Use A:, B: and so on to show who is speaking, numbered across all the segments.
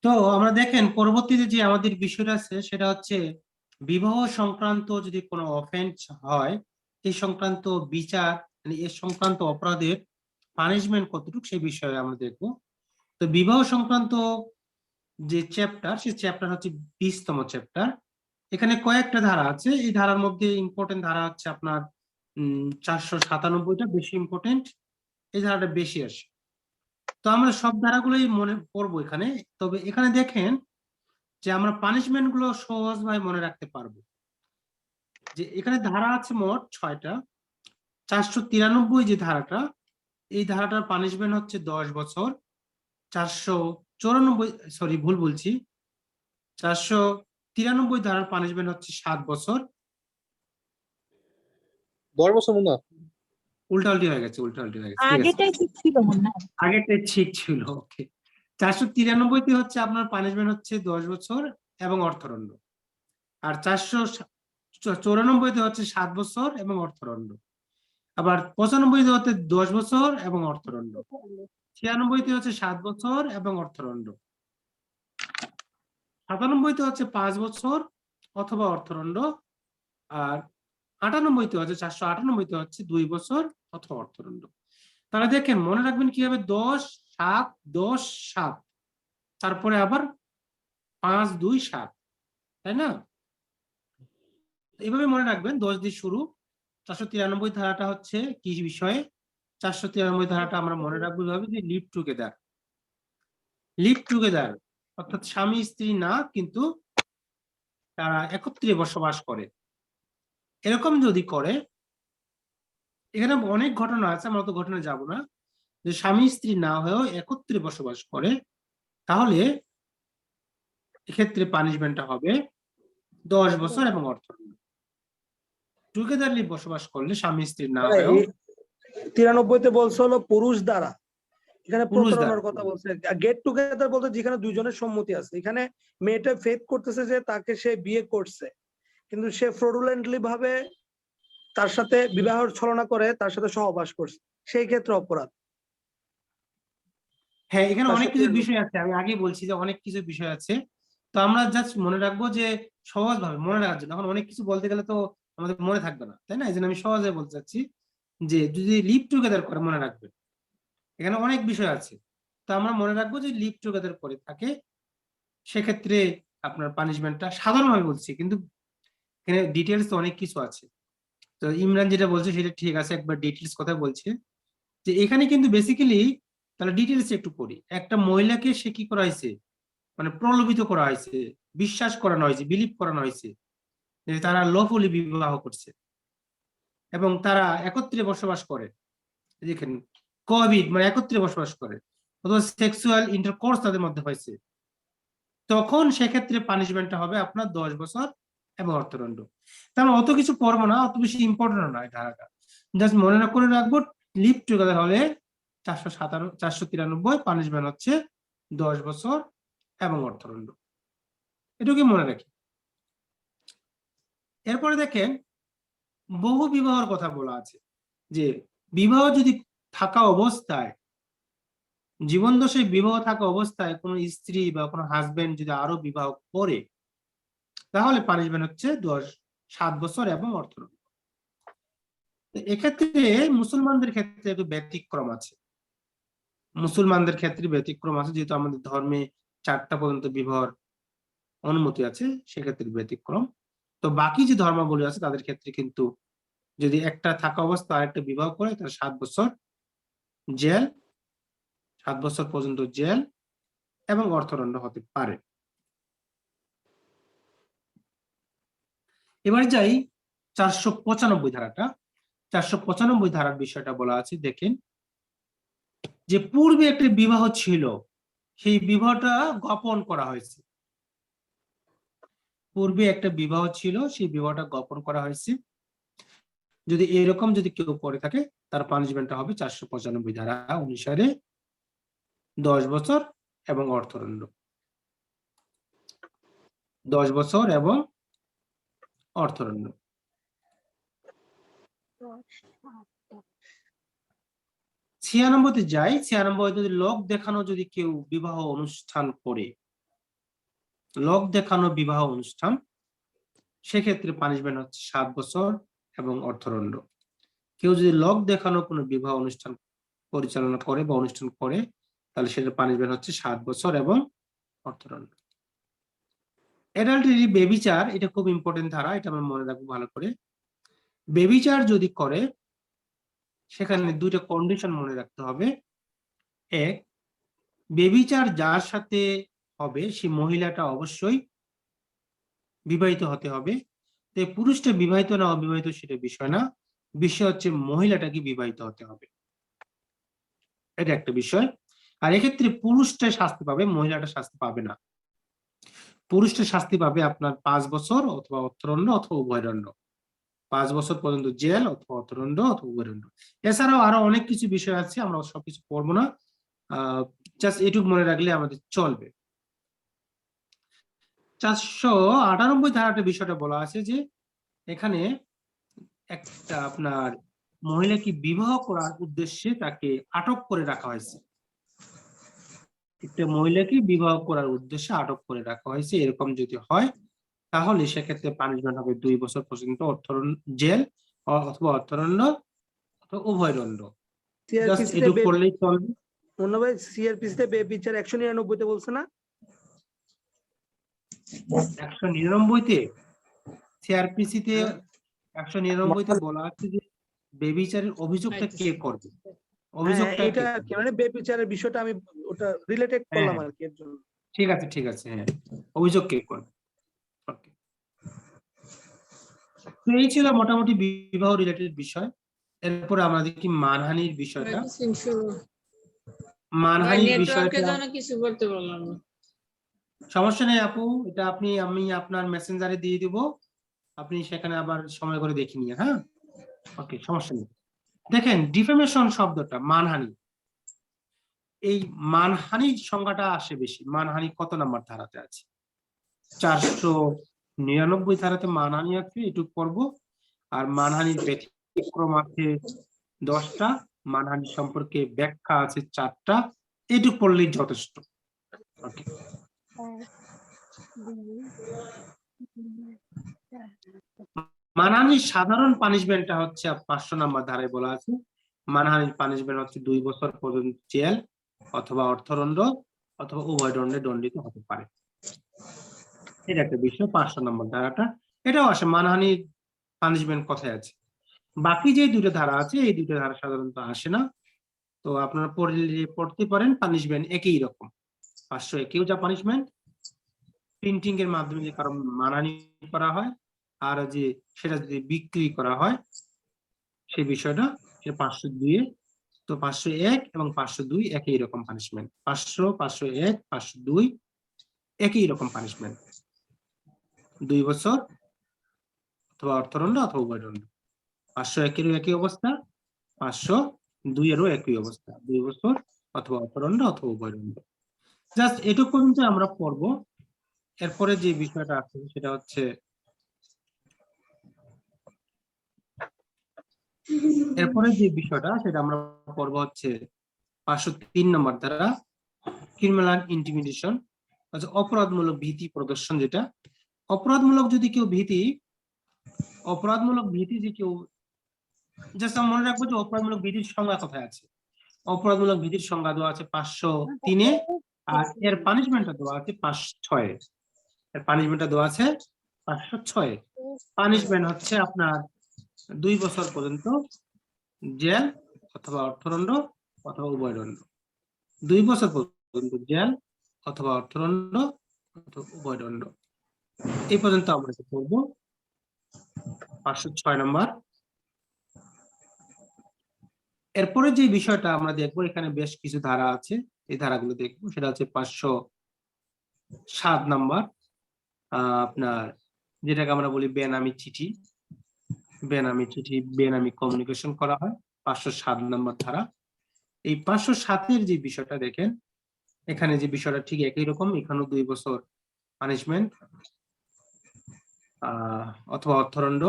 A: তো আমরা দেখেন পরবর্তীতে যে আমাদের বিষয়টা আছে সেটা হচ্ছে বিবাহ সংক্রান্ত যদি কোনো অফেন্স হয়, এই সংক্রান্ত বিচার মানে এ সংক্রান্ত অপরাধের পানিশমেন্ট কতটুকু সেই বিষয়ে আমরা দেখবো। তো বিবাহ সংক্রান্ত যে চ্যাপ্টার, সেই চ্যাপ্টার হচ্ছে 20তম চ্যাপ্টার। এখানে কয়েকটা ধারা আছে, এই ধারার মধ্যে ইম্পর্টেন্ট ধারা হচ্ছে আপনার 497টা বেশি ইম্পর্টেন্ট, এই ধারাটা বেশি আসে। তো আমরা সব ধারাগুলোই মনে পড়বো এখানে। তবে এখানে দেখেন যে আমরা পানিশমেন্ট গুলো সহজভাবে মনে রাখতে পারবো। যে এখানে ধারা আছে মোট 6টা। 493 যে ধারাটা, এই ধারাটার পানিশমেন্ট হচ্ছে 10 বছর। 494, সরি ভুল বলছি, 493 ধারার পানিশমেন্ট হচ্ছে 7 বছর।
B: 10 বছর না,
A: উল্টাউল্টি হয়ে গেছে, উল্টাউল্টি হয়ে গেছে, ঠিক আছে,
C: আগেটাই ঠিক ছিল মনে হয়।
A: আগেরটা ঠিক ছিল। ওকে, 493 হচ্ছে আপনার পানিশমেন্ট হচ্ছে 10 বছর এবং অর্থদণ্ড। আর 494 হচ্ছে 7 বছর এবং অর্থদণ্ড। আবার 95 হচ্ছে 10 বছর এবং অর্থদণ্ড। 96 হচ্ছে 7 বছর এবং অর্থদণ্ড। 97 হচ্ছে 5 বছর অথবা অর্থদণ্ড। আর 98 হচ্ছে 498 হচ্ছে 2 বছর অথবা অর্থদণ্ড। তাহলে দেখেন মনে রাখবেন কিভাবে 10, 7, 10, 7, তারপরে আবার 5, 2, 7, তাই না? এইভাবে মনে রাখবেন 10 দিয়ে শুরু। 493 ধারাটা হচ্ছে কি বিষয়ে? 493 ধারাটা আমরা মনে রাখবো ভাবে যে লিভ টুগেদার। লিভ টুগেদার অর্থাৎ স্বামী স্ত্রী না, কিন্তু তারা একত্রে বসবাস করে। এরকম যদি করে, এখানে অনেক ঘটনা আছে, আমরা তো ঘটনা যাব না, যে স্বামী স্ত্রী না হয়েও একত্রে বসবাস করে, তাহলে এক্ষেত্রে পানিশমেন্টটা হবে 10 বছর এবং অর্থদণ্ড। টুগেদারলি বসবাস করলে স্বামী স্ত্রী না হয়েও
D: 93-তে বলছে হলো পুরুষ দ্বারা, এখানে
A: পুরুষ দ্বারা।
D: প্রতারণার কথা বলছে। গেট টুগেদার বলতে যেখানে দুইজনের সম্মতি আছে। এখানে মেয়েটা ফেক করতেছে যে তাকে সে বিয়ে করছে, কিন্তু সে ফ্রডুলেন্টলি ভাবে তার সাথে বিবাহ ছলনা করে তার সাথে সহবাস করছে, সেই ক্ষেত্রে অপরাধ।
A: হ্যাঁ, এখানে অনেক কিছু
D: 493
A: বিষয় আছে, আমি আগে বলছি যে অনেক কিছু বিষয় আছে। তো আমরা জাস্ট মনে রাখবো যে সহজভাবে মনে রাখার জন্য, এখন অনেক কিছু বলতে গেলে তো আমাদের মনে থাকবে না, তাই না? এই জন্য আমি সহজে বলতে চাচ্ছি যে যদি লিভ টুগেদার করে মনে রাখবে, এখানে অনেক বিষয় আছে। তো আমরা মনে রাখবো যে লিভ টুগেদার করে থাকে, সেক্ষেত্রে আপনার পানিশমেন্টটা সাধারণভাবে বলছি, কিন্তু এখানে ডিটেলস তো অনেক কিছু আছে। তো ইমরান যেটা বলছে সেটা ঠিক আছে, একবার ডিটেলস কথা বলছে যে এখানে কিন্তু বেসিক্যালি, তাহলে ডিটেলস একটু পড়ি। একটা মহিলাকে সে কি করা হয়েছে, মানে প্রলোভিত করা হয়েছে, বিশ্বাস করানো হয়েছে, বিলিভ করানো হয়েছে যে তারা লফুলি বিবাহ করছে এবং তারা একত্রে বসবাস করে। দেখেন, কোহাবিট মানে একত্রে বসবাস করে, অথবা সেক্সুয়াল ইন্টারকোর্স তাদের মধ্যে হয়েছে, তখন সেক্ষেত্রে পানিশমেন্টটা হবে আপনার 10 বছর এবং অর্থদণ্ড। তার অত কিছু পড়বো না, অত বেশি ইম্পর্টেন্ট নয় ধারাটা, জাস্ট মনে না করে রাখবো লিভ টুগেদার হলে 493 পানিশমেন্ট হচ্ছে 10 বছর এবং অর্থদণ্ড। এটুকুই মনে রাখি। এরপরে দেখেন বহু বিবাহের কথা বলা আছে, যে বিবাহ যদি থাকা অবস্থায়, জীবন দশায় বিবাহ থাকা অবস্থায় কোনো স্ত্রী বা কোনো হাজবেন্ড যদি আরো বিবাহ করে, তাহলে পানিশমেন্ট হচ্ছে 7 বছর এবং অর্থদণ্ড। এক্ষেত্রে মুসলমানদের ক্ষেত্রে একটু ব্যতিক্রম আছে, মুসলমানদের ক্ষেত্রে ব্যতিক্রম আছে, যেহেতু আমাদের ধর্মে 4টা পর্যন্ত বিবাহের অনুমতি আছে, সেক্ষেত্রে ব্যতিক্রম। তো বাকি যে ধর্মাবলী আছে তাদের ক্ষেত্রে কিন্তু যদি একটা থাকা অবস্থা আরেকটা বিবাহ করে, তাহলে 7 বছর জেল, 7 বছর পর্যন্ত জেল এবং অর্থদণ্ড হতে পারে। এবার যাই 495 ধারাটা। 495 ধারার বিষয়টা বলা আছে, দেখেন যে পূর্বে একটা বিবাহ ছিল, সেই বিবাহটা গোপন করা হয়েছে। পূর্বে একটা বিবাহ ছিল, সেই বিবাহটা গোপন করা হয়েছে, যদি এরকম যদি কেউ করে থাকে, তার পানিশমেন্টটা হবে 495 ধারা অনুসারে 10 বছর এবং অর্থদণ্ড। 10 বছর এবং অর্থদণ্ড। 96-তে যাই। 96 যদি লোক দেখানো যদি কেউ বিবাহ অনুষ্ঠান করে, লোক দেখানো বিবাহ অনুষ্ঠান, সেক্ষেত্রে পানিশমেন্ট হচ্ছে 7 বছর এবং অর্থদণ্ড। কেউ যদি লোক দেখানো কোনো বিবাহ অনুষ্ঠান পরিচালনা করে বা অনুষ্ঠান করে, তাহলে সেটা পানিশমেন্ট হচ্ছে 7 বছর এবং অর্থদণ্ড। অ্যাডাল্টারি বেবিচার, এটা খুব ইম্পর্টেন্ট ধারা, এটা আমরা মনে রাখবো ভালো করে। বেবিচার যদি করে, সেখানে দুইটা কন্ডিশন মনে রাখতে হবে। এক, বেবিচার যার সাথে হবে সেই মহিলাটা অবশ্যই বিবাহিত হতে হবে। তাই পুরুষটা বিবাহিত না অবিবাহিত সেটা বিষয় না, বিষয় হচ্ছে মহিলাটা কি বিবাহিত হতে হবে, এটা একটা বিষয়। আর এক্ষেত্রে পুরুষটা শাস্তি পাবে, মহিলাটা শাস্তি পাবে না। পুরুষটা শাস্তি পাবে আপনার 5 বছর অথবা অর্থদণ্ড অথবা উভয়দণ্ড। 5 বছর পর্যন্ত জেল অথবা অর্থদণ্ড অথবা উভয়দণ্ড। এছাড়াও আরো অনেক কিছু বিষয় আছে, আমরা সবকিছু পড়বো না, জাস্ট এটুকু মনে রাখলে আমাদের চলবে। 498 ধারাটা বিষয়টা বলা আছে যে এখানে একটা আপনার মহিলাকে বিবাহ করার উদ্দেশ্যে তাকে আটক করে রাখা হয়েছে। একটা মহিলাকে বিবাহ করার উদ্দেশ্যে আটক করে রাখা হয়েছে, এরকম যদি হয় তাহলে সেক্ষেত্রে পানিশমেন্ট হবে 2 বছর পর্যন্ত অর্থদণ্ড, জেল অথবা অর্থদণ্ড অথবা উভয়দণ্ড। জাস্ট
D: সিআরপিসি তে
A: এটুকু করলেই চলবে।
D: অন্য ভাই, সিআরপিসি তে বেবিচার 199-তে বলছে না?
A: 199-তে, সিআরপিসি-তে
D: হ্যাঁ।
A: 199-তে বলা আছে যে বেবিচারের অভিযোগটা কে করবে,
D: হ্যাঁ,
A: অভিযোগটা
D: এটা
A: কে
D: আর কি,
A: করবে।
D: মানে বেবিচারের বিষয়টা আমি ওটা রিলেটেড
A: হ্যাঁ
D: করলাম
A: হ্যাঁ,
D: আর কি এর জন্য।
A: ঠিক আছে ঠিক আছে, হ্যাঁ, অভিযোগ কে করবে। ওকে, তো এই ছিল মোটামুটি বিবাহ রিলেটেড বিষয়। এরপরে আমরা দেখি মানহানির বিষয়টা। মানহানির বিষয়টা
B: কিছু বলতে পারলাম না।
A: সমস্যা নেই আপু, এটা আমি আপনার মেসেঞ্জারে দিয়ে দিব, আপনি সেখানে আবার সময় করে দেখে নিয়ে, হ্যাঁ, ওকে, সমস্যা নেই। দেখেন, ডিফেমেশন শব্দটা, মানহানি, এই মানহানির সংখ্যাটা আসে বেশি। মানহানি কত নাম্বার ধারাতে আছে? 499 ধারাতে মানহানি আছে, এটুকু পড়বো। আর মানহানির ব্যতিক্রম আছে 10টা, মানহানি সম্পর্কে ব্যাখ্যা আছে 4টা, এটুকু পড়লেই যথেষ্ট। ওকে, মানহানির সাধারণ পানিশমেন্টটা হচ্ছে 500 নাম্বার ধারায় বলা আছে। মানহানির পানিশমেন্ট হচ্ছে 2 বছর পর্যন্ত জেল অথবা অর্থদণ্ড অথবা উভয় দণ্ডে দণ্ডিত হতে পারে। এটা একটা বিষয়, 500 নম্বর ধারাটা, এটাও আসে মানহানির পানিশমেন্ট কথায় আছে। বাকি যে দুটো ধারা আছে, এই দুটো ধারা সাধারণত আসে না। তো আপনারা পড়তে পারেন, পানিশমেন্ট একই রকম। 501-এও যা পানিশমেন্ট, প্রিন্টিং এর মাধ্যমে যে কারো মানহানি করা হয়, আর যে সেটা যদি বিক্রি করা হয় সেই বিষয়টা, সেটা 502-এ। তো 501 এবং 502 একই রকম পানিশমেন্ট, 500, 501, 502 একই রকম পানিশমেন্ট, 2 বছর অথবা অর্থদণ্ড অথবা উভয়দণ্ড। 501-এরও একই অবস্থা, 502-এরও একই অবস্থা, 2 বছর অথবা অর্থদণ্ড অথবা উভয়দণ্ড। জাস্ট এটুকু পর্যন্ত আমরা পড়বো। এরপরে যে বিষয়টা আছে সেটা হচ্ছে, সেটা আমরা পড়বো হচ্ছে 503 নম্বর ধারা, ক্রিমিনাল ইন্টিমিডেশন, অপরাধমূলক ভীতি প্রদর্শন। যেটা অপরাধমূলক ভীতি যে কেউ, জাস্ট আমরা মনে রাখবো যে অপরাধমূলক ভীতির সংজ্ঞা কোথায় আছে। অপরাধমূলক ভীতির সংজ্ঞা দেওয়া আছে 503-এ, আর এর পানিশমেন্টটা দেওয়া আছে 506-এ। এর পানিশমেন্টটা দেওয়া আছে 506-এ। পানিশমেন্ট হচ্ছে আপনার 2 বছর পর্যন্ত জেল অথবা অর্থদণ্ড অথবা উভয়দণ্ড। 2 বছর পর্যন্ত জেল অথবা অর্থদণ্ড অথবা উভয়দণ্ড। এই পর্যন্ত আমরা পড়বো 506 নম্বর। এরপরে যে বিষয়টা আমরা দেখবো, এখানে বেশ কিছু ধারা আছে, এই ধারাগুলো দেখবো। সেটা হচ্ছে 507 নম্বর, আপনার যেটাকে আমরা বলি বেনামি চিঠি, বেনামি কমিউনিকেশন করা হয়, 507 নম্বর ধারা। এই 507-এর যে বিষয়টা দেখেন, এখানে যে বিষয়টা ঠিক একই রকম, এখানেও 2 বছর পানিশমেন্ট অথবা অর্থদণ্ড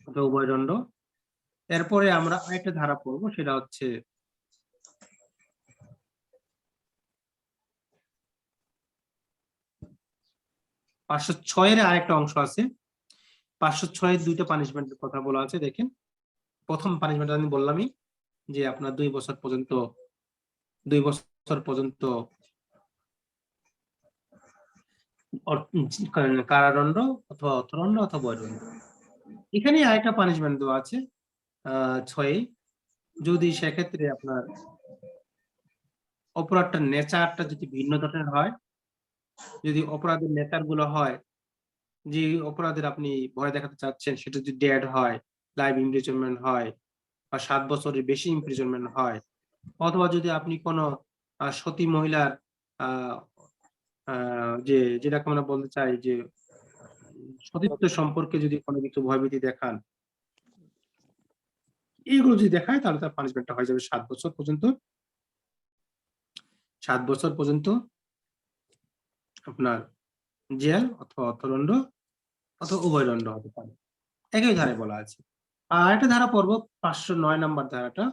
A: অথবা উভয়দণ্ড। এরপরে আমরা আরেকটা ধারা পড়বো, সেটা হচ্ছে 506 আরেকটা অংশ আছে। 506 দুইটা পানিশমেন্টের কথা বলা আছে। দেখেন, প্রথম পানিশমেন্ট আমি বললামই যে আপনার 2 বছর পর্যন্ত কারাদণ্ড অথবা অর্থদণ্ড অথবা বয়দণ্ড। এখানে আরেকটা পানিশমেন্ট দেওয়া আছে 6, যদি সেক্ষেত্রে আপনার অপরাধটার নেচারটা যদি ভিন্ন ধরনের হয়, যদি অপরাধের নেচার গুলো হয়, যে অপরাধের আপনি ভয় দেখাতে চাচ্ছেন সেটা যদি ডেড হয়, লাইফ ইমপ্রিজনমেন্ট হয়, বা 7 বছরের বেশি ইমপ্রিজনমেন্ট হয়, অথবা যদি আপনি কোনো সতী মহিলার আহ যেটাকে আমরা বলতে চাই যে সতীত্ব সম্পর্কে যদি কোনো কিছু ভয়ভীতি দেখান, এইগুলো যদি দেখায়, তাহলে তার পানিশমেন্টটা হয়ে যাবে 7 বছর পর্যন্ত। 7 বছর পর্যন্ত আপনার জেল অথবা অর্থদণ্ড অথবা উভয়দণ্ড হতে পারে, একই ধারায় বলা আছে। আর একটা ধারা পড়বো 509 নাম্বার ধারাটা।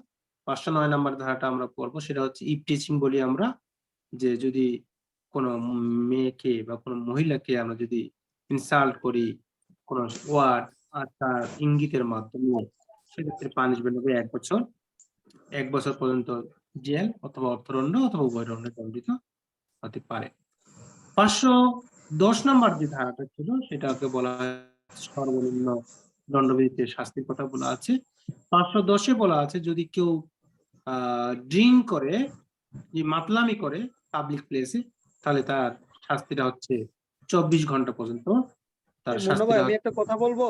A: 509 নাম্বার ধারাটা আমরা পড়বো, সেটা হচ্ছে ইভ টিচিং বলি আমরা, যে যদি কোনো মেয়েকে বা কোনো মহিলাকে আমরা যদি ইনসাল্ট করি কোনো ওয়ার্ড আর তার ইঙ্গিতের মাধ্যমে, সেক্ষেত্রে পানিশমেন্ট হবে 1 বছর। 1 বছর পর্যন্ত জেল অথবা অর্থদণ্ড অথবা উভয়দণ্ডে দণ্ডিত হতে পারে। 510 নাম্বার যে ধারাটা ছিল সেটাকে বলা হয় সর্বনিম্ন দণ্ডবিধিতে শাস্তির কথা বলা আছে। 510-এ বলা আছে যদি কেউ ড্রিঙ্ক করে, যে মাতলামি করে পাবলিক প্লেসে, তাহলে তার শাস্তিটা হচ্ছে 24 ঘন্টা পর্যন্ত। তার
D: মুন্না ভাই,
A: শাস্তিটা
D: আমি একটা কথা বলবো।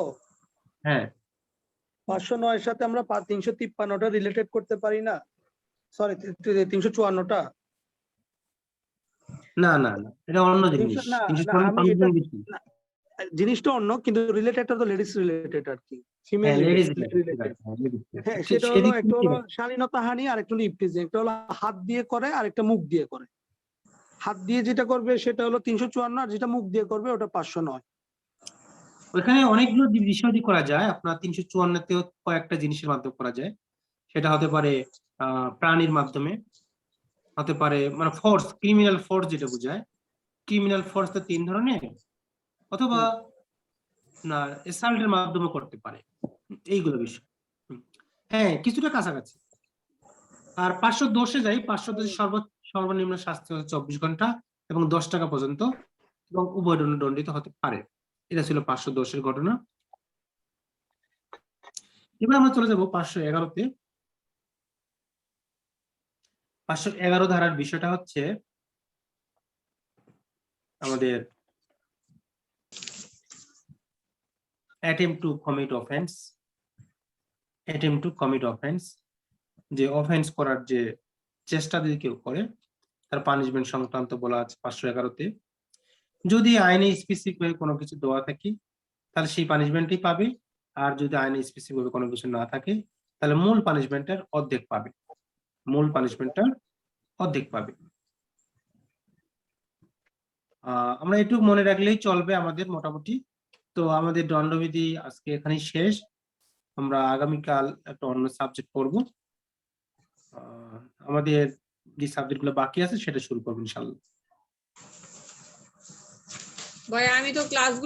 A: হ্যাঁ,
D: 509 সাথে আমরা 353টা রিলেটেড করতে পারি না? সরি, 354টা।
A: না না না, এটা অন্য জিনিস।
D: না না,
A: 354
D: আমি এটা
A: পানিশমেন্ট বেশি।
D: না, জিনিসটা অন্য, কিন্তু রিলেটেডটা তো লেডিস রিলেটেড আর কি, ফিমেল
A: হ্যাঁ, লেডিজ
D: রিলেটেড। হ্যাঁ, সেটা হলো
A: সেদিক
D: একটা
A: থেকে
D: হলো শালীনতা হানি, আর একটা হলো ইপটিজিং। একটা হলো হাত দিয়ে করে আর একটা মুখ দিয়ে করে। হাত দিয়ে যেটা করবে সেটা হলো 354, আর যেটা মুখ দিয়ে করবে ওটা 509।
A: ওইখানে অনেকগুলো বিষয় দিয়ে করা যায়। আপনার 354-তেও কয়েকটা জিনিসের মাধ্যমে করা যায়। সেটা হতে পারে প্রাণীর মাধ্যমে, হতে পারে মানে ফোর্স, ক্রিমিনাল ফোর্স যেটা বোঝায়। ক্রিমিনাল ফোর্স তো 3 ধরনের, অথবা আপনার এসাল্টের মাধ্যমে করতে পারে, এইগুলো বিষয়। হ্যাঁ, কিছুটা কাছাকাছি। আর 510-এ যাই, 510 সর্বনিম্ন শাস্তি হচ্ছে 24 ঘন্টা এবং 10 টাকা পর্যন্ত, এবং উভয় দণ্ডিত হতে পারে। এটা ছিল 510-এর ঘটনা। এবার আমরা চলে যাবো 511-তে। 511 ধারার বিষয়টা হচ্ছে আমাদের attempt to commit offense। attempt to commit offense, যে অফেন্স করার যে চেষ্টা যদি কেউ করে, তার পানিশমেন্ট সংক্রান্ত বলা আছে 511-তে। যদি আইনে স্পেসিফিক ভাবে কোনো কিছু দেওয়া থাকে, তাহলে সেই পানিশমেন্টই পাবে। আর যদি আইনে স্পেসিফিক ভাবে কোনো কিছু না থাকে, তাহলে মূল পানিশমেন্টের অর্ধেক পাবে। মূল পানিশমেন্টটার অর্ধেক পাবে। আমরা এটুকু মনে রাখলেই চলবে আমাদের মোটামুটি। তো আমাদের দণ্ডবিধি আজকে এখানেই শেষ। আমরা আগামীকাল একটা অন্য সাবজেক্ট পড়বো। আমাদের যে সাবজেক্ট গুলো বাকি আছে সেটা শুরু করবো ইনশাল্লাহ।
B: ভাই আমি তো ক্লাস